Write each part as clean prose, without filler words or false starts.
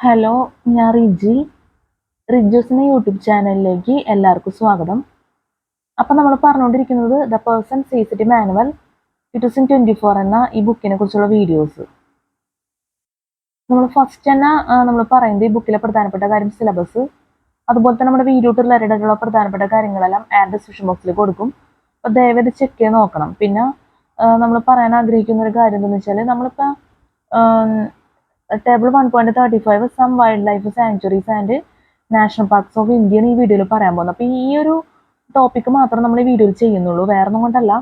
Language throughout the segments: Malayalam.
ഹലോ, ഞാൻ റിജി. റിജൂസിന്റെ യൂട്യൂബ് ചാനലിലേക്ക് എല്ലാവർക്കും സ്വാഗതം. അപ്പം നമ്മൾ പറഞ്ഞുകൊണ്ടിരിക്കുന്നത് ദ പേഴ്സൺ സീസിറ്റി മാനുവൽ 2024 എന്ന ഈ ബുക്കിനെ കുറിച്ചുള്ള വീഡിയോസ്. നമ്മൾ ഫസ്റ്റ് തന്നെ നമ്മൾ പറയുന്നത് ഈ ബുക്കിലെ പ്രധാനപ്പെട്ട കാര്യം സിലബസ്, അതുപോലെ തന്നെ നമ്മുടെ വീഡിയോ റിലേറ്റഡ് ആയിട്ടുള്ള പ്രധാനപ്പെട്ട കാര്യങ്ങളെല്ലാം ഡിസ്ക്രിപ്ഷൻ ബോക്സിൽ കൊടുക്കും. അപ്പോൾ ദയവായി ചെക്ക് ചെയ്ത് നോക്കണം. പിന്നെ നമ്മൾ പറയാൻ ആഗ്രഹിക്കുന്ന ഒരു കാര്യം എന്താണെന്ന് വെച്ചാൽ നമ്മളിപ്പോൾ table 1.35 some wild life sanctuaries and national parks of India ഈ വീഡിയോയിൽ പറയാൻ പോകുന്നത്. അപ്പോൾ ഈ ഒരു ടോപ്പിക്ക് മാത്രം നമ്മൾ ഈ വീഡിയോയിൽ ചെയ്യുന്നുള്ളൂ, വേറെ ഒന്നും കൊണ്ടല്ല.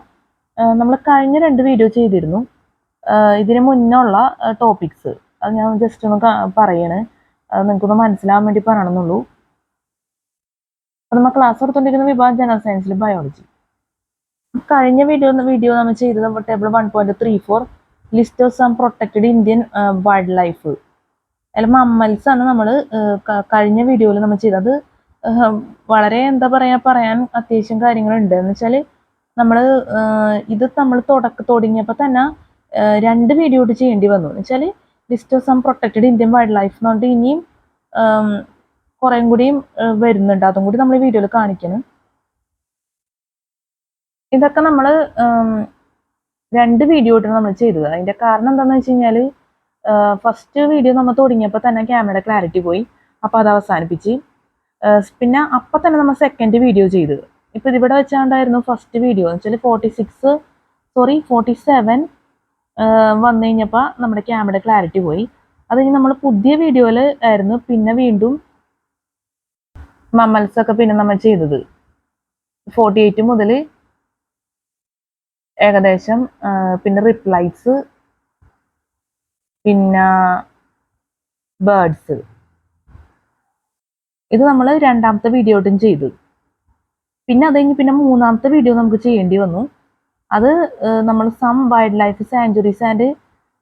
നമ്മൾ കഴിഞ്ഞ 2 വീഡിയോ ചെയ്തിരുന്നു. ഇതിന് മുന്നുള്ള ടോപ്പിക്സ് അത് ഞാൻ ജസ്റ്റ് ഒന്ന് പറയണേ, അത് നിങ്ങൾക്കൊന്ന് മനസ്സിലാവാൻ വേണ്ടി പറയണമെന്നുള്ളൂ. അപ്പോൾ നമ്മൾ ക്ലാസ് എടുത്തുകൊണ്ടിരിക്കുന്ന വിഭാഗം ജനറൽ സയൻസിൽ ബയോളജി. കഴിഞ്ഞ വീഡിയോ നമ്മൾ ചെയ്തത് table 1.34 list of some protected Indian wild life. അതിൽ മമ്മൽസ് ആണ് നമ്മൾ കഴിഞ്ഞ വീഡിയോയിൽ നമ്മൾ ചെയ്തത്. വളരെ എന്താ പറയാൻ അത്യാവശ്യം കാര്യങ്ങളുണ്ട്. എന്ന് വെച്ചാൽ നമ്മൾ ഇത് നമ്മൾ തുടങ്ങിയപ്പോൾ തന്നെ 2 വീഡിയോ ആയിട്ട് ചെയ്യേണ്ടി വന്നു. എന്ന് വെച്ചാൽ list of some protected Indian wild life എന്ന് പറഞ്ഞിട്ട് ഇനിയും കുറേയും കൂടിയും വരുന്നുണ്ട്. അതും കൂടി നമ്മൾ വീഡിയോയിൽ കാണിക്കണം. ഇതൊക്കെ നമ്മൾ 2 വീഡിയോ ആയിട്ടാണ് നമ്മൾ ചെയ്തത്. അതിൻ്റെ കാരണം എന്താണെന്ന് വെച്ച് കഴിഞ്ഞാൽ ഫസ്റ്റ് വീഡിയോ നമ്മൾ തുടങ്ങിയപ്പോൾ തന്നെ ക്യാമറയുടെ ക്ലാരിറ്റി പോയി, അപ്പോൾ അത് അവസാനിപ്പിച്ച്. പിന്നെ അപ്പം തന്നെ നമ്മൾ സെക്കൻഡ് വീഡിയോ ചെയ്തത്. ഇപ്പോൾ ഇതിവിടെ വെച്ചാണ്ടായിരുന്നു ഫസ്റ്റ് വീഡിയോ. എന്ന് വെച്ചാൽ 47 വന്നു കഴിഞ്ഞപ്പോൾ നമ്മുടെ ക്യാമറയുടെ ക്ലാരിറ്റി പോയി. അത് കഴിഞ്ഞ് നമ്മൾ പുതിയ വീഡിയോയിൽ ആയിരുന്നു പിന്നെ വീണ്ടും മമ്മൽസൊക്കെ പിന്നെ നമ്മൾ ചെയ്തത്. 48 മുതൽ ഏകദേശം പിന്നെ റിപ്ലൈസ്, പിന്നെ ബേർഡ്സ്, ഇത് നമ്മൾ രണ്ടാമത്തെ വീഡിയോ ആയിട്ടും ചെയ്തു. പിന്നെ അത് കഴിഞ്ഞ് പിന്നെ മൂന്നാമത്തെ വീഡിയോ നമുക്ക് ചെയ്യേണ്ടി വന്നു. അത് നമ്മൾ some wild life sanctuaries and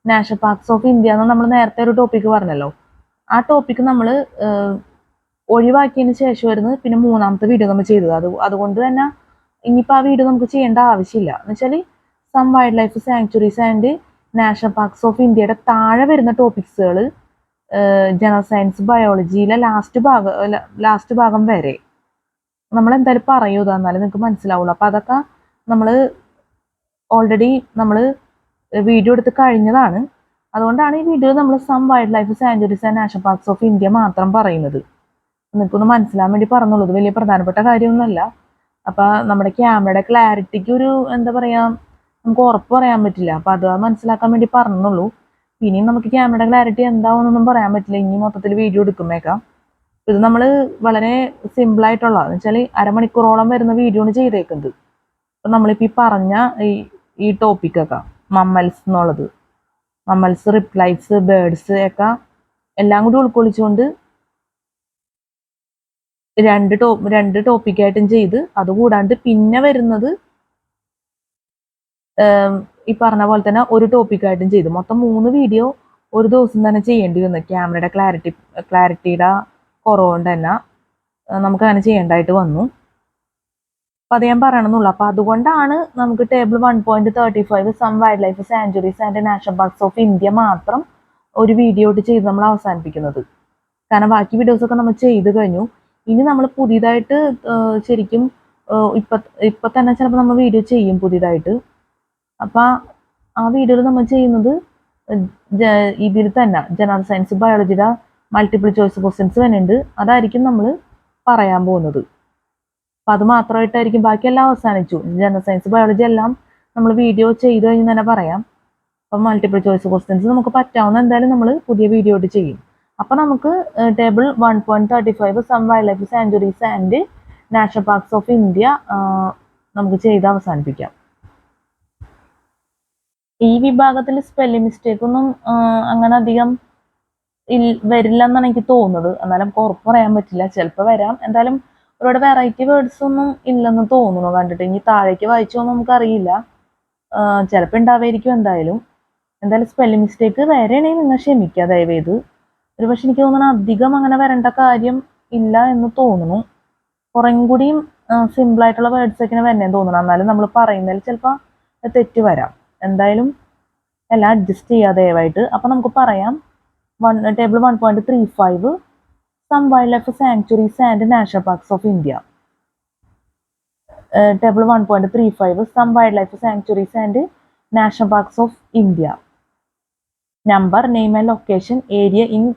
national parks of India എന്ന് നമ്മൾ നേരത്തെ ഒരു ടോപ്പിക്ക് പറഞ്ഞല്ലോ. ആ ടോപ്പിക്ക് നമ്മൾ ഒഴിവാക്കിയതിന് ശേഷമായിരുന്നു പിന്നെ മൂന്നാമത്തെ വീഡിയോ നമ്മൾ ചെയ്തത്. അതുകൊണ്ട് തന്നെ ഇനിയിപ്പോൾ ആ വീഡിയോ നമുക്ക് ചെയ്യേണ്ട ആവശ്യമില്ല. എന്ന് വെച്ചാൽ some wild life sanctuaries and national parks of ഇന്ത്യയുടെ താഴെ വരുന്ന ടോപ്പിക്സുകൾ ജനറൽ സയൻസ് ബയോളജിയിലെ ലാസ്റ്റ് ഭാഗം വരെ നമ്മൾ എന്തായാലും പറയൂ, എന്നാലും നിങ്ങൾക്ക് മനസ്സിലാവുള്ളൂ. അപ്പോൾ അതൊക്കെ നമ്മൾ ഓൾറെഡി നമ്മൾ വീഡിയോ എടുത്ത് കഴിഞ്ഞതാണ്. അതുകൊണ്ടാണ് ഈ വീഡിയോ നമ്മൾ some wild life sanctuaries and national parks of India മാത്രം പറയുന്നത്. നിങ്ങൾക്കൊന്ന് മനസ്സിലാൻ വേണ്ടി പറഞ്ഞുള്ളൂ. ഇത് വലിയ പ്രധാനപ്പെട്ട കാര്യമൊന്നുമല്ല. അപ്പോൾ നമ്മുടെ ക്യാമറയുടെ ക്ലാരിറ്റിക്ക് ഒരു എന്താ പറയുക, നമുക്ക് ഉറപ്പ് പറയാൻ പറ്റില്ല. അപ്പോൾ അത് മനസ്സിലാക്കാൻ വേണ്ടി പറഞ്ഞുള്ളൂ. ഇനിയും നമുക്ക് ക്യാമറയുടെ ക്ലാരിറ്റി എന്താവുമെന്നൊന്നും പറയാൻ പറ്റില്ല. ഇനി മൊത്തത്തിൽ വീഡിയോ എടുക്കുമ്പോഴേക്കാം. ഇത് നമ്മൾ വളരെ സിമ്പിളായിട്ടുള്ള എന്ന് വെച്ചാൽ അരമണിക്കൂറോളം വരുന്ന വീഡിയോ ആണ് ചെയ്തേക്കുന്നത്. അപ്പം നമ്മളിപ്പോൾ ഈ പറഞ്ഞ ഈ ടോപ്പിക്കൊക്കെ മമ്മൽസ് എന്നുള്ളത്, മമ്മൽസ്, റിപ്ലൈസ്, ബേർഡ്സ് ഒക്കെ എല്ലാം കൂടി ഉൾക്കൊള്ളിച്ചുകൊണ്ട് രണ്ട് ടോപ്പിക്കായിട്ടും ചെയ്ത്, അതുകൂടാണ്ട് പിന്നെ വരുന്നത് ഈ പറഞ്ഞ പോലെ തന്നെ ഒരു ടോപ്പിക്കായിട്ടും ചെയ്തു. മൊത്തം 3 വീഡിയോ ഒരു ദിവസം തന്നെ ചെയ്യേണ്ടി വന്നു. ക്യാമറയുടെ ക്ലാരിറ്റിയുടെ കുറവുകൊണ്ട് തന്നെ നമുക്ക് അങ്ങനെ ചെയ്യേണ്ടതായിട്ട് വന്നു. അപ്പം അത് ഞാൻ പറയണമെന്നുള്ളൂ. അപ്പം അതുകൊണ്ടാണ് നമുക്ക് table 1.35 some wild life sanctuaries and national parks of India മാത്രം ഒരു വീഡിയോ ആയിട്ട് ചെയ്ത് നമ്മൾ അവസാനിപ്പിക്കുന്നത്. കാരണം ബാക്കി വീഡിയോസൊക്കെ നമ്മൾ ചെയ്ത് കഴിഞ്ഞു. ഇനി നമ്മൾ പുതിയതായിട്ട് ശരിക്കും ഇപ്പം തന്നെ ചിലപ്പോൾ നമ്മൾ വീഡിയോ ചെയ്യും പുതിയതായിട്ട്. അപ്പം ആ വീഡിയോയിൽ നമ്മൾ ചെയ്യുന്നത് ഇതിൽ തന്നെ ജനറൽ സയൻസ് ബയോളജിയുടെ മൾട്ടിപ്പിൾ ചോയ്സ് ക്വസ്റ്റ്യൻസ് വരുന്നുണ്ട്. അതായിരിക്കും നമ്മൾ പറയാൻ പോകുന്നത്. അപ്പം അത് മാത്രമായിട്ടായിരിക്കും, ബാക്കിയെല്ലാം അവസാനിച്ചു. ജനറൽ സയൻസ് ബയോളജി എല്ലാം നമ്മൾ വീഡിയോ ചെയ്ത് കഴിഞ്ഞ് തന്നെ പറയാം. അപ്പം മൾട്ടിപ്പിൾ ചോയ്സ് ക്വസ്റ്റ്യൻസ് നമുക്ക് പറ്റാവുന്ന എന്തായാലും നമ്മൾ പുതിയ വീഡിയോ ആയിട്ട് ചെയ്യും. അപ്പം നമുക്ക് table 1.35 some wild life sanctuaries and national parks of India നമുക്ക് ചെയ്ത് അവസാനിപ്പിക്കാം. ഈ വിഭാഗത്തിൽ സ്പെല്ലിംഗ് മിസ്റ്റേക്ക് ഒന്നും അങ്ങനെ അധികം വരില്ല എന്നാണ് എനിക്ക് തോന്നുന്നത്. എന്നാലും നമുക്ക് ഉറപ്പ് പറയാൻ പറ്റില്ല, ചിലപ്പോൾ വരാം. എന്തായാലും ഒരുപാട് വെറൈറ്റി വേർഡ്സ് ഒന്നും ഇല്ലെന്ന് തോന്നുന്നു കണ്ടിട്ട്. ഇനി താഴേക്ക് വായിച്ചോന്നും നമുക്കറിയില്ല, ചിലപ്പോൾ ഉണ്ടാവായിരിക്കും. എന്തായാലും സ്പെല്ലിംഗ് മിസ്റ്റേക്ക് വരെയാണെങ്കിൽ നിങ്ങൾ ക്ഷമിക്കുക ദയവേത്. ഒരു പക്ഷെ എനിക്ക് തോന്നുന്നു അധികം അങ്ങനെ വരേണ്ട കാര്യം ഇല്ല എന്ന് തോന്നുന്നു. കുറേ കൂടിയും സിമ്പിളായിട്ടുള്ള വേർഡ്സ് ഒക്കെ വരണേന്ന് തോന്നുന്നു. എന്നാലും നമ്മൾ പറയുന്നതിൽ ചിലപ്പോൾ തെറ്റ് വരാം. എന്തായാലും എല്ലാം അഡ്ജസ്റ്റ് ചെയ്യുക ദയവായിട്ട്. അപ്പം നമുക്ക് പറയാം. Table 1.35 some wildlife sanctuaries and national parks of India. Table 1.35 some wildlife sanctuaries and national parks of India. Number, name and location, area in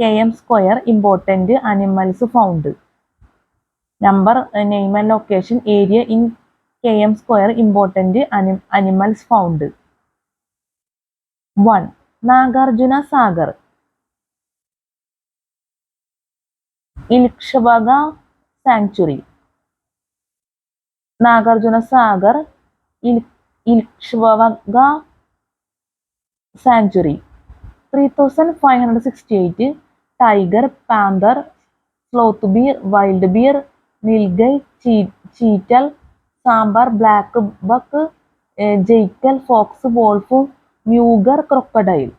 km square, important animals found. Number, name and location, area in km square, important animals found. 1. Nagarjuna Sagar, Ilkshvaga Sanctuary. Nagarjuna Sagar, Ilkshvaga Sanctuary. 3568 tiger, panther, sloth bear, wild bear, nilgai, cheetal, sambar, black buck, jackal, fox, wolf, mugger, crocodile.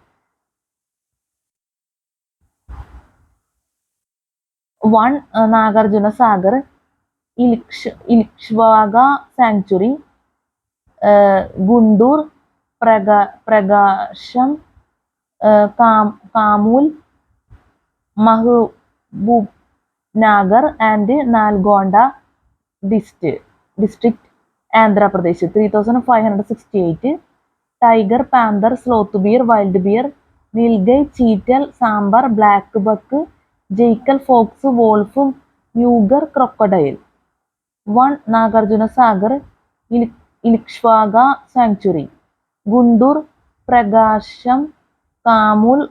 1. Nagarjuna Sagar, Ilkshvaga Sanctuary, Gundur, Pragasham, Kamul, Mahbubnagar and Nalgonda district, Andhra Pradesh. 3568 tiger, panther, sloth bear, wild bear, nilgai, cheetal, sambar, black buck, jackal, fox, wolf, mugger, crocodile. 1. Nagarjuna Sagar, Ilkshvaga Sanctuary, Gundur, Pragasham, Kamul,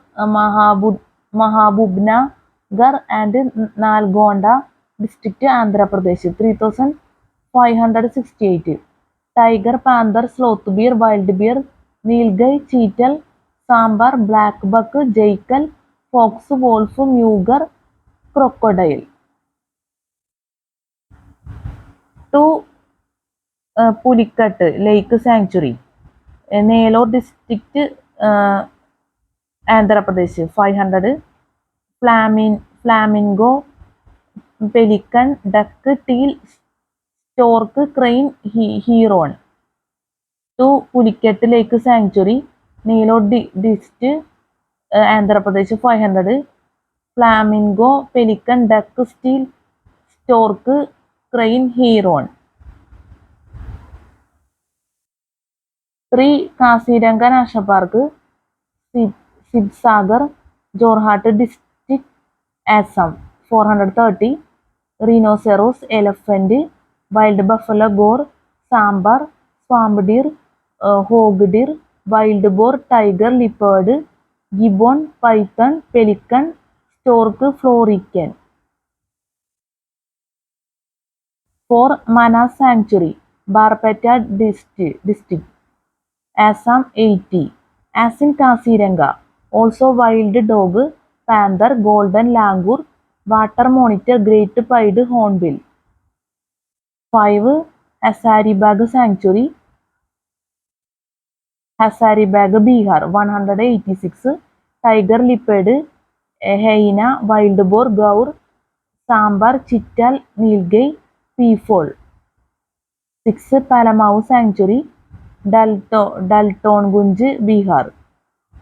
Mahabubnagar and Nalgonda district, Andhra Pradesh. 3568 tiger, panther, sloth bear, wild bear, nilgai, cheetal, sambar, black buck, jackal, fox, wolf, mugger, crocodile. 2. Pulikat Lake Sanctuary, Nellore district, Andhra Pradesh. 500 flamingo, pelican, duck, teal, stork, crane, heron. 2. Pulikat Lake Sanctuary, Nellore district, Andhra Pradesh. 500 flamingo, pelican, duck, teal, stork, crane, heron. 3. Kaziranga National Park, Sibsagar, Jorhat district, Assam. 430 rhinoceros, elephant, wild buffalo, boar, sambar, swamp deer, hog deer, wild boar, tiger, leopard, gibbon, python, pelican, stork, florican. 4. Manas Sanctuary, Barpeta district, Assam. 80 as in Kaziranga, also wild dog, panther, golden langur, water monitor, great pied hornbill. 5. Hazaribagh Sanctuary, Hazaribagh, Bihar. 186 tiger, leopard, hyena, wild boar, gaur, sambar, chital, nilgai, peafowl. 6. Palamau Sanctuary, Daltongunj, Bihar.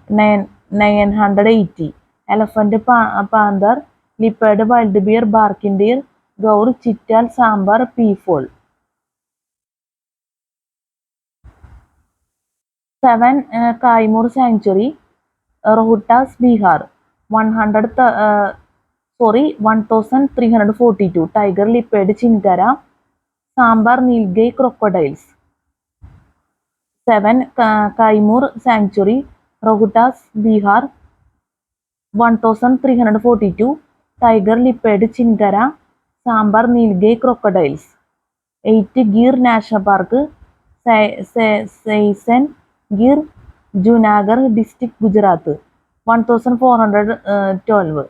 980 elephant, panther, leopard, wild bear, barking deer, gaur, chital, sambar, peafowl. 7. Kaimur Sanctuary, Rohtas, Bihar. 1342 tiger, leopard, chinkara, sambar, nilgai, crocodiles. 7. Kaimur Sanctuary, Rohtas, Bihar. 1342 tiger, leopard, chinkara, sambar, nilgai, crocodiles. 8. Gir National Park, Saisen Gir, Junagadh district, Gujarat. 1412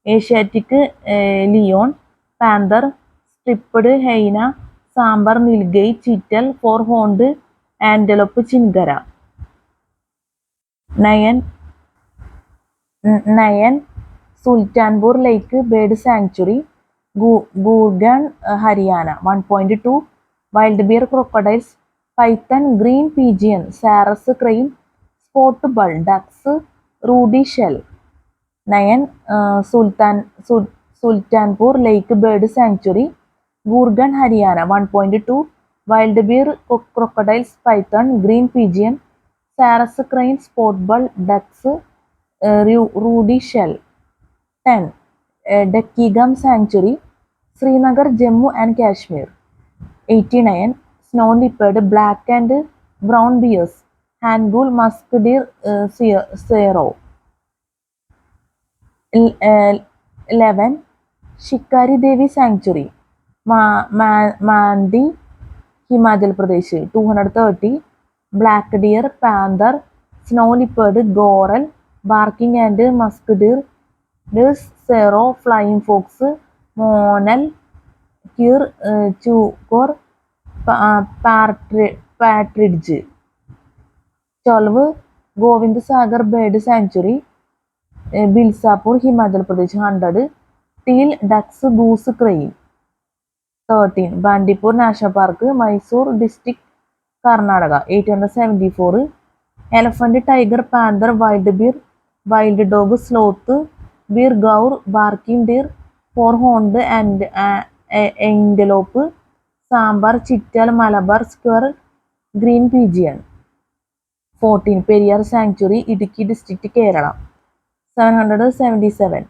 Asiatic lion, panther, striped hyena, sambar, nilgai, cheetal, four-horned antelope, chinkara. 9. Sultanpur Lake Bird Sanctuary, Gurgaon, Haryana. 1.2 wild bear, crocodiles, python, green pigeon, sarus, crane, spot bull, ducks, ruddy shell. 9 Sultanpur Lake Bird Sanctuary, Gurgaon, Haryana. 1.2 Wild Bear, Crocodiles, Python, Green Pigeon, Sarus Crane, Sport Bull, Ducks, Rudy Shell. 10 Deckigam Sanctuary, Srinagar, Jammu and Kashmir. 89 Snow Leopard, Black and Brown Bears, Hangul, Musk Deer, Sero. 11 Shikari Devi Sanctuary, Mandi, Himachal Pradesh. 230 Black Deer, Panther, Snow Leopard, Goral, Barking and Musk Deer, Sero, Flying Fox, Monal, Kir, Chukor, Partridge. 12 Govind Sagar Bird Sanctuary, Bilsapur, Himachal Pradesh. 100 Teal, Ducks, Goose, Crane. 13 Bandipur National Park, Mysore District, Karnataka. 874 Elephant, Tiger, Panther, Wild Bear, Wild Dog, Sloth, Bear, Gaur, Barking Deer, Four-horned and Antelope, Sambar, Chittal, Malabar Squirrel, Green Pigeon. 14 Periyar Sanctuary, Idukki District, Kerala. 777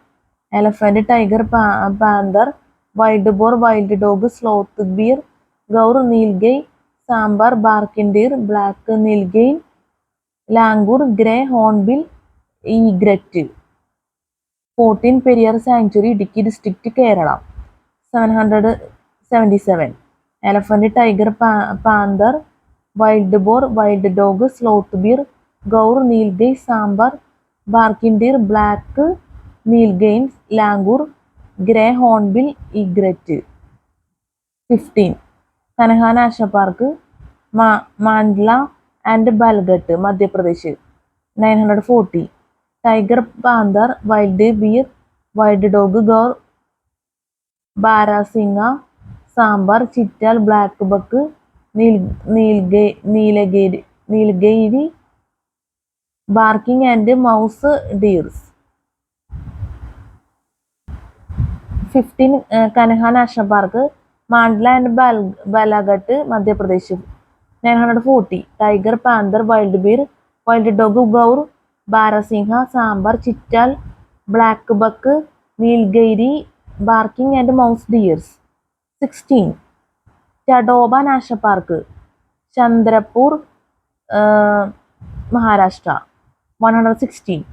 Elephant, Tiger, Panther, Wild Boar, Wild Dog, Sloth, Bear, Gaur, Nilgai, Sambar, Barking Deer, Black Nilgai, Langur, Grey Hornbill, Egret. 14 Periyar Sanctuary, Idukki District, Kerala. 777 Elephant, Tiger, Panther, Wild Boar, Wild Dog, Sloth, Bear, Gaur, Nilgai, Sambar, Barking Deer, Black Nilgai, Langur, Grey Hornbill, Egret. 15 Kanha National Park, Mandla and Balghat, Madhya Pradesh. 940 Tiger, Panther, Wild Bear, Wild Dog, Gaur, Barasingha, Sambar, Chittal, Black Buck, Nilgiri, Barking and Mouse Deers. 15 Kanha National Park, Mandla and Balaghat, Madhya Pradesh. 940 Tiger, Panther, Wild Bear, Wild Dog, Gaur, Barasingha, Sambar, Chittal, Black Buck, Nilgiri, Barking and Mouse Deers. 16 Tadoba National Park, Chandrapur, Maharashtra. 116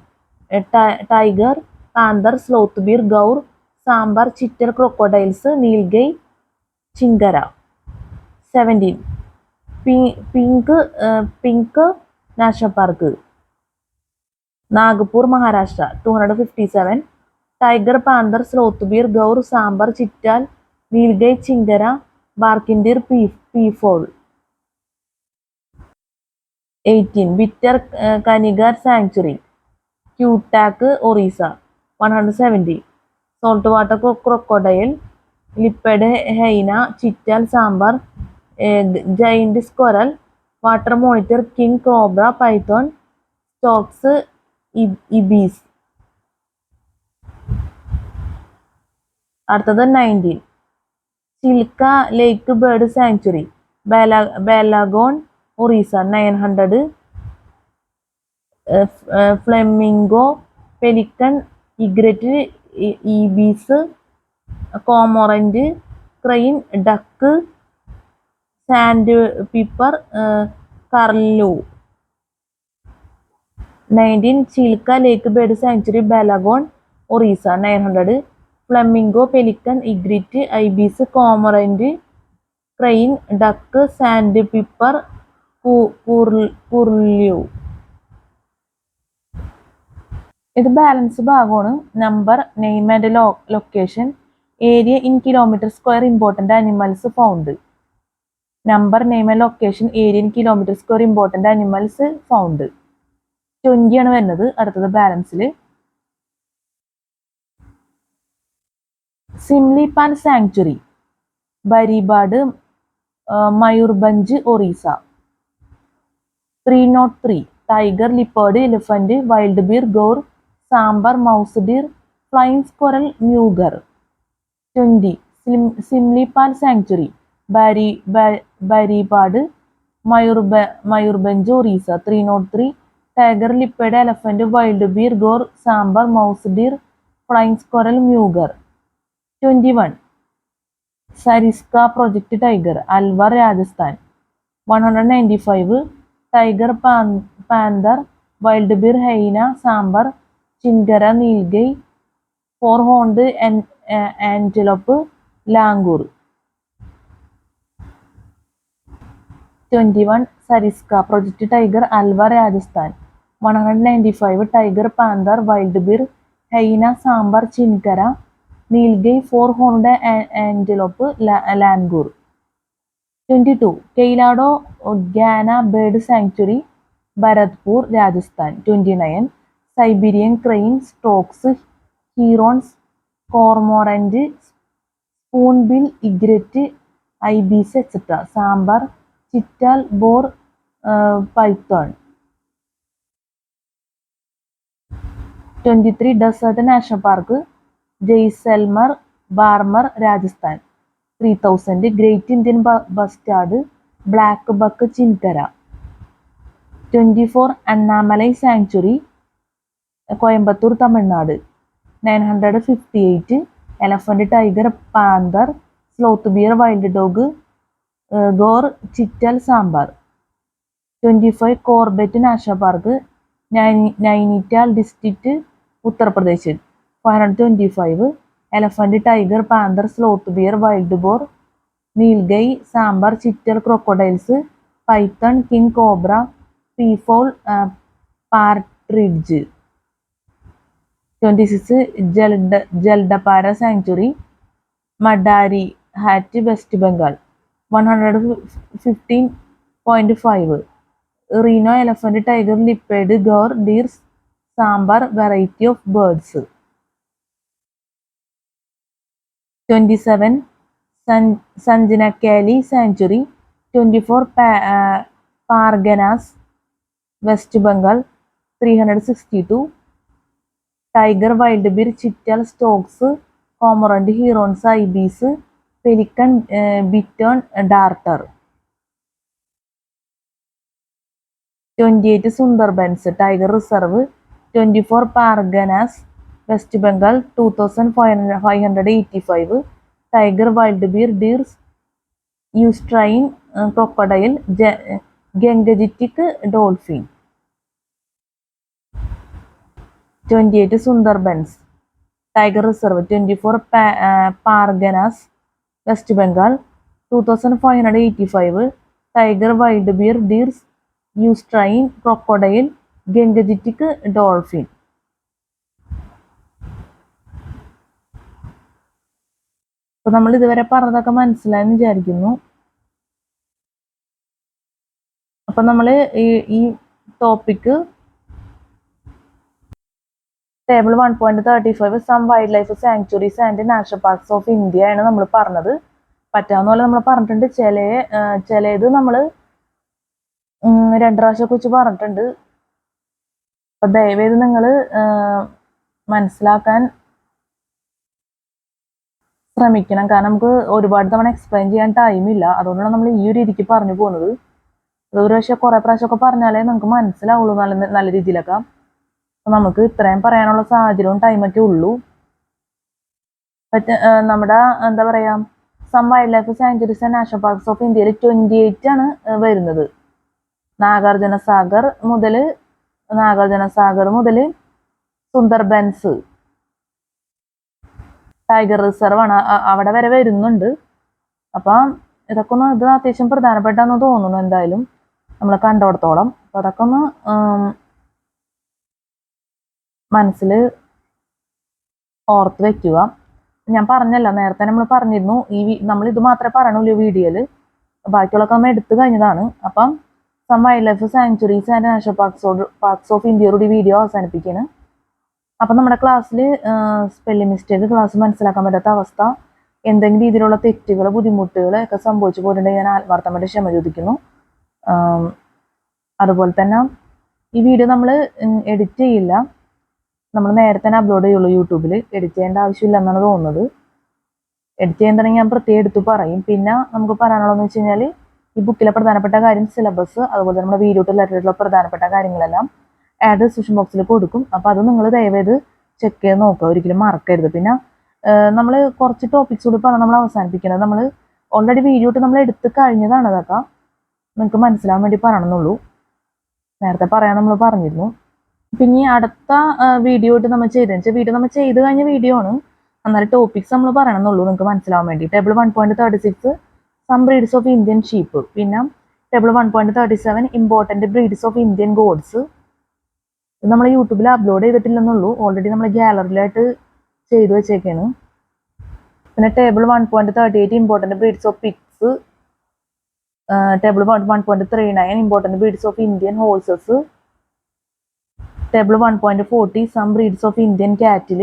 Tiger, Panther, Sloth, Bear, Gaur, Sambar, Chittal, Crocodiles, Nilgai, Chingara. 17 Pink National Park, Nagpur, Maharashtra. 257 Tiger, Panther, Sloth, Bear, Gaur, Sambar, Chittal, Nilgai, Chingara, Barking Deer, Peafowl. 18 Bitter Kanigar Sanctuary, Cuttack, Orissa. 170 Saltwater Crocodile, Leopard, Hyena, Chittal, Sambar, Giant Squirrel, Water Monitor, King Cobra, Python, Storks, Ibis. അടുത്തത് 19 Chilka Lake Bird Sanctuary, Balagon, Orissa. 900 Flamingo, Pelican, Egret, Ibis, Cormorant, Crane, Duck, Sandpiper, Curlew. 19 Chilka Lake Bird Sanctuary, Balagon, Orissa. 900 Flamingo, Pelican, Egret, Ibis, Cormorant, Crane, Duck, Sandpiper, Curlew. ഇത് ബാലൻസ് ഭാഗമാണ്. Number, name and location, area in kilometre square, important animals found. Number, name and location, area in kilometre square, important animals found. 20 ആണ് വരുന്നത്. അടുത്തത് ബാലൻസിൽ Simlipal sanctuary, Baripada, Mayurbhanj, Orissa. 303 tiger, leopard, elephant, wild boar, gaur, Sambar, mouse deer, flying squirrel, mugger. 20. Simlipal Sanctuary, Baripad, Mayurbanj, Orissa. 303. Tiger, leopard, elephant, wild bear, gore, sambar, mouse deer, flying squirrel, mugger. 21. Sariska Project Tiger, Alwar, Rajasthan. 195. Tiger, panther, wild bear, hyena, sambar, chingara, nilgai, four-horned antelope, langur. 21. Sariska Project Tiger, Alwar, Rajasthan. 195. Tiger, panther, wild bear, hyena, sambar, chingara, nilgai, four-horned antelope, langur. 22. Kailado Ghana Bird Sanctuary, Bharatpur, Rajasthan. 29. Siberian crane, storks, herons, cormorant, spoonbill, egret, ibis, etc. Sambar, chital, boar, python. 23. Desert National Park, Jaisalmer, Barmer, Rajasthan. 3000. Great Indian Bustard, Black Buck, Chinkara. 24. Annamalai Sanctuary, Coimbatore, Tamil Nadu. 958. Elephant, tiger, panther, sloth bear, wild dog, gore, chital, sambar. 25. Corbett National Park, Nainital District, Uttar Pradesh. 525. Elephant, tiger, panther, sloth bear, wild boar, nilgai, sambar, chital, crocodiles, python, king cobra, peafowl, partridge. 26. Jaldapara Sanctuary, Madari Hat, West Bengal. 115.5. Rhino, elephant, tiger, leopard, gore, deer, sambar, variety of birds. 27. Sanjanakali Sanctuary, 24. Parganas, West Bengal. 362. Tiger, wild bear, chital, storks, cormorant, herons, ibis, pelican, bittern, darter. 28. Sundarbans Tiger Reserve, 24. Parganas, West Bengal. 2585. Tiger, wild bear, deer, Eustrine, crocodile, Gangetic, dolphin. 28. Sundarbans Tiger Reserve, 24. Parganas, West Bengal. 2585. Tiger, wild bear, deer, Eustrine, crocodile, Gangetic, dolphin. അപ്പോൾ നമ്മൾ ഇതുവരെ പറഞ്ഞതൊക്കെ മനസ്സിലായെന്ന് വിചാരിക്കുന്നു. അപ്പം നമ്മൾ ഈ topic table 1.35 some wild life sanctuaries and national parks of India ആണ് നമ്മൾ പറഞ്ഞത്. പറ്റാവുന്ന പോലെ നമ്മൾ പറഞ്ഞിട്ടുണ്ട്. ചിലത് നമ്മൾ 2 പ്രാവശ്യമൊക്കെ വെച്ച് പറഞ്ഞിട്ടുണ്ട്. അപ്പൊ ദയവേത് നിങ്ങൾ മനസ്സിലാക്കാൻ ശ്രമിക്കണം. കാരണം നമുക്ക് ഒരുപാട് തവണ എക്സ്പ്ലെയിൻ ചെയ്യാൻ ടൈമില്ല. അതുകൊണ്ടാണ് നമ്മൾ ഈ ഒരു രീതിക്ക് പറഞ്ഞു പോകുന്നത്. അത് ഒരു പ്രാവശ്യം കുറെ പ്രാവശ്യമൊക്കെ പറഞ്ഞാലേ നമുക്ക് മനസ്സിലാവുള്ളൂ നല്ല രീതിയിലൊക്കെ. അപ്പൊ നമുക്ക് ഇത്രയും പറയാനുള്ള സാഹചര്യവും ടൈമൊക്കെ ഉള്ളൂ. നമ്മുടെ എന്താ പറയാ, some wild life sanctuaries and national parks of ഇന്ത്യയിൽ 28 ആണ് വരുന്നത്. നാഗാർജുന സാഗർ മുതൽ സുന്ദർബൻസ് ടൈഗർ റിസർവ് ആണ്, അവിടെ വരെ വരുന്നുണ്ട്. അപ്പം ഇതൊക്കെ ഒന്ന് ഇത് അത്യാവശ്യം പ്രധാനപ്പെട്ടാന്ന് തോന്നുന്നു എന്തായാലും നമ്മൾ കണ്ടോടത്തോളം. അപ്പൊ അതൊക്കെ ഒന്ന് മനസ്സിൽ ഓർത്ത് വെക്കുക. ഞാൻ പറഞ്ഞല്ല, നേരത്തെ നമ്മൾ പറഞ്ഞിരുന്നു നമ്മൾ ഇത് മാത്രമേ പറയണുള്ളൂ വീഡിയോയില്, ബാക്കിയുള്ളതൊക്കെ നമ്മൾ എടുത്തു കഴിഞ്ഞതാണ്. അപ്പം some wild life sanctuaries and national parks of ഇന്ത്യയുടെ വീഡിയോ അവസാനിപ്പിക്കുകയാണ്. അപ്പം നമ്മുടെ ക്ലാസ്സിൽ സ്പെല്ലിംഗ് മിസ്റ്റേക്ക്, ക്ലാസ് മനസ്സിലാക്കാൻ പറ്റാത്ത അവസ്ഥ, എന്തെങ്കിലും രീതിയിലുള്ള തെറ്റുകൾ, ബുദ്ധിമുട്ടുകൾ ഒക്കെ സംഭവിച്ചു പോയിട്ടുണ്ടെങ്കിൽ ഞാൻ ആത്മാർത്ഥമായിട്ട് ക്ഷമ ചോദിക്കുന്നു. അതുപോലെ തന്നെ ഈ വീഡിയോ നമ്മൾ എഡിറ്റ് ചെയ്യില്ല. നമ്മൾ നേരത്തെ തന്നെ അപ്ലോഡ് ചെയ്യുള്ളൂ യൂട്യൂബിൽ. എഡിറ്റ് ചെയ്യേണ്ട ആവശ്യമില്ല എന്നാണ് തോന്നുന്നത്. എഡിറ്റ് ചെയ്യണമെങ്കിൽ ഞാൻ പ്രത്യേകം എടുത്ത് പറയും. പിന്നെ നമുക്ക് പറയാനുള്ളതെന്ന് വെച്ച് കഴിഞ്ഞാൽ ഈ ബുക്കിലെ പ്രധാനപ്പെട്ട കാര്യം, സിലബസ്, അതുപോലെ നമ്മുടെ വീഡിയോ റിലേറ്റഡുള്ള പ്രധാനപ്പെട്ട കാര്യങ്ങളെല്ലാം ആഡ് ഡിസ്ക്രിപ്ഷൻ ബോക്സിൽ കൊടുക്കും. അപ്പോൾ അത് നിങ്ങൾ ദയവേത് ചെക്ക് ചെയ്ത് നോക്കുക, ഒരിക്കലും മറക്കരുത്. പിന്നെ നമ്മൾ കുറച്ച് ടോപ്പിക്സ് കൂടി പറഞ്ഞ് നമ്മൾ അവസാനിപ്പിക്കുന്നത്, നമ്മൾ ഓൾറെഡി വീഡിയോ ഇട്ട് നമ്മൾ എടുത്ത് കഴിഞ്ഞതാണ്. അതൊക്കെ നിങ്ങൾക്ക് മനസ്സിലാവാൻ വേണ്ടി പറയണമെന്നുള്ളൂ. നേരത്തെ പറയാൻ നമ്മൾ പറഞ്ഞിരുന്നു. പിന്നെ അടുത്ത വീഡിയോ ഇട്ട് നമ്മൾ ചെയ്തെന്ന് വീഡിയോ നമ്മൾ ചെയ്ത് കഴിഞ്ഞ വീഡിയോ ആണ്. എന്നാലും ടോപ്പിക്സ് നമ്മൾ പറയണമെന്നുള്ളൂ നിങ്ങൾക്ക് മനസ്സിലാവാൻ വേണ്ടി. Table 1.36 some breeds of Indian sheep. പിന്നെ table 1.37 important breeds of Indian goats. ഇത് നമ്മൾ യൂട്യൂബിൽ അപ്ലോഡ് ചെയ്തിട്ടില്ലെന്നുള്ളൂ, ഓൾറെഡി നമ്മൾ ഗാലറിയിലായിട്ട് ചെയ്തു വെച്ചേക്കാണ്. പിന്നെ table 1.38 important breeds of pigs. Table 1.39 important breeds of Indian horses. Table 1.40 some breeds of Indian cattle.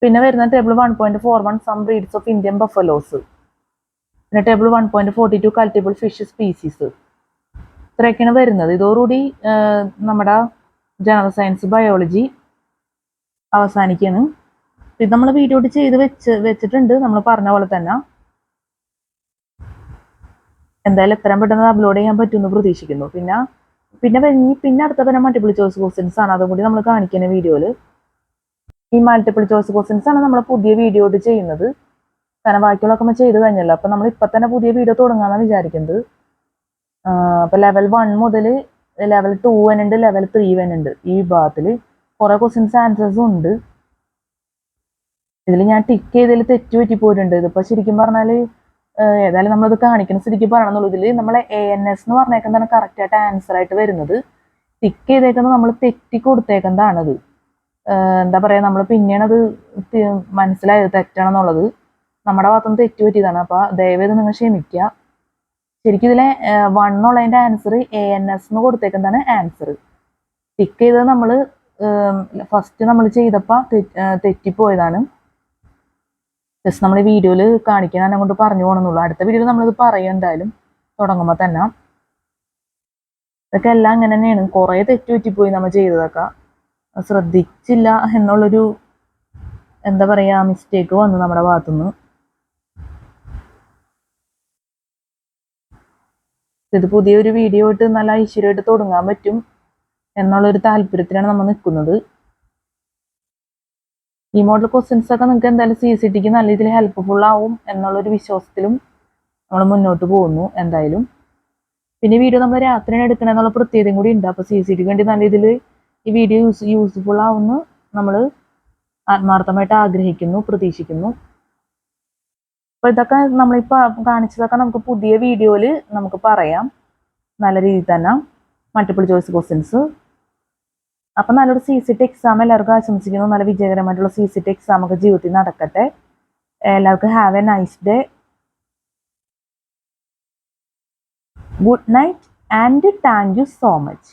പിന്നെ വരുന്ന table 1.41 some breeds of Indian buffaloes. പിന്നെ ടേബിൾ 1.42 കൾട്ടിബിൾ ഫിഷ് സ്പീസീസ്. ഇത്രയൊക്കെയാണ് വരുന്നത്. ഇതോടുകൂടി നമ്മുടെ ജനറൽ സയൻസ് ബയോളജി അവസാനിക്കുകയാണ്. ഇത് നമ്മൾ വീഡിയോ ചെയ്ത് വെച്ചിട്ടുണ്ട്, നമ്മൾ പറഞ്ഞ പോലെ തന്നെ. എന്തായാലും എത്രയും പെട്ടെന്ന് അപ്ലോഡ് ചെയ്യാൻ പറ്റുമെന്ന് പ്രതീക്ഷിക്കുന്നു. പിന്നെ അടുത്ത മൾട്ടിപ്പിൾ ചോയ്സ് ക്വസ്റ്റ്യൻസ് ആണ്, അതും കൂടി നമ്മൾ കാണിക്കുന്ന വീഡിയോയിൽ. ഈ മൾട്ടിപ്പിൾ ചോയ്സ് ക്വസ്റ്റ്യൻസ് ആണ് നമ്മൾ പുതിയ വീഡിയോ ചെയ്യുന്നത്. കാരണം ബാക്കിയുള്ളതൊക്കെ നമ്മൾ ചെയ്ത് കഴിഞ്ഞല്ലോ. അപ്പം നമ്മൾ ഇപ്പം തന്നെ പുതിയ വീഡിയോ തുടങ്ങാമെന്നാണ് വിചാരിക്കുന്നത്. അപ്പോൾ ലെവൽ 1 മുതൽ ലെവൽ 2 വരുന്നുണ്ട്, ലെവൽ 3 വരുന്നുണ്ട്. ഈ വിഭാഗത്തിൽ കുറേ ക്വസ്റ്റ്യൻസ് ആൻസേഴ്സും ഉണ്ട്. ഇതിൽ ഞാൻ ടിക്ക് ചെയ്തതിൽ തെറ്റ് പറ്റിപ്പോയിട്ടുണ്ട്. ഇതിപ്പോൾ ശരിക്കും പറഞ്ഞാൽ ഏതായാലും നമ്മളത് കാണിക്കുന്ന സ്ഥിതിക്ക് പറയണമെന്നുള്ളൂ. ഇതിൽ നമ്മളെ ANS എന്ന് പറഞ്ഞേക്കുന്നതാണ് കറക്റ്റായിട്ട് ആൻസർ ആയിട്ട് വരുന്നത്. ടിക്ക് ചെയ്തേക്കുന്നത് നമ്മൾ തെറ്റി കൊടുത്തേക്കുന്നതാണത്. എന്താ പറയുക, നമ്മൾ പിന്നെയാണ് അത് മനസ്സിലായത് തെറ്റാണെന്നുള്ളത്. നമ്മുടെ ഭാഗത്തുനിന്ന് തെറ്റ് പറ്റിയതാണ്. അപ്പോൾ ദയവേത് നിങ്ങൾ ക്ഷമിക്കുക. ശരിക്കും ഇതിലെ 1 ഉള്ളതിൻ്റെ ആൻസർ ANS എന്ന് കൊടുത്തേക്കുന്നതാണ് ആൻസർ. ടിക്ക് ചെയ്തത് നമ്മൾ ഫസ്റ്റ് നമ്മൾ ചെയ്തപ്പോൾ തെറ്റിപ്പോയതാണ്. ജസ്റ്റ് നമ്മൾ ഈ വീഡിയോയിൽ കാണിക്കാൻ കൊണ്ട് പറഞ്ഞു പോകണമെന്നുള്ളൂ. അടുത്ത വീഡിയോയിൽ നമ്മളിത് പറയും എന്തായാലും തുടങ്ങുമ്പോൾ തന്നെ. ഇതൊക്കെ എല്ലാം അങ്ങനെ തന്നെയാണ്. കുറേ തെറ്റ് പറ്റിപ്പോയി നമ്മൾ ചെയ്തതൊക്കെ. ശ്രദ്ധിച്ചില്ല എന്നുള്ളൊരു എന്താ പറയുക മിസ്റ്റേക്ക് വന്നു നമ്മുടെ ഭാഗത്തുനിന്ന്. ഇത് പുതിയൊരു വീഡിയോ ഇട്ട് നല്ല ഐശ്വര്യമായിട്ട് തുടങ്ങാൻ പറ്റും എന്നുള്ളൊരു താല്പര്യത്തിലാണ് നമ്മൾ നിൽക്കുന്നത്. ഈ മോഡൽ ക്വസ്റ്റ്യൻസ് ഒക്കെ നിങ്ങൾക്ക് എന്തായാലും CCTക്ക് നല്ല രീതിയിൽ ഹെൽപ്ഫുൾ ആവും എന്നുള്ളൊരു വിശ്വാസത്തിലും നമ്മൾ മുന്നോട്ട് പോകുന്നു എന്തായാലും. പിന്നെ വീഡിയോ നമ്മൾ രാത്രിയാണ് എടുക്കണം എന്നുള്ള പ്രത്യേകതയും കൂടി ഉണ്ട്. അപ്പോൾ CCTക്ക് വേണ്ടി നല്ല രീതിയിൽ ഈ വീഡിയോ യൂസ്ഫുൾ ആവുമെന്ന് നമ്മൾ ആത്മാർത്ഥമായിട്ട് ആഗ്രഹിക്കുന്നു, പ്രതീക്ഷിക്കുന്നു. അപ്പോൾ ഇതൊക്കെ നമ്മളിപ്പോൾ കാണിച്ചതൊക്കെ നമുക്ക് പുതിയ വീഡിയോയിൽ നമുക്ക് പറയാം നല്ല രീതിയിൽ തന്നെ. Multiple choice questions. അപ്പം നല്ലൊരു CCT എക്സാം എല്ലാവർക്കും ആശംസിക്കുന്നു. നല്ല വിജയകരമായിട്ടുള്ള CCT എക്സാം ഒക്കെ ജീവിതത്തിൽ നടക്കട്ടെ. എല്ലാവർക്കും have A nice day. Good night and thank you so much.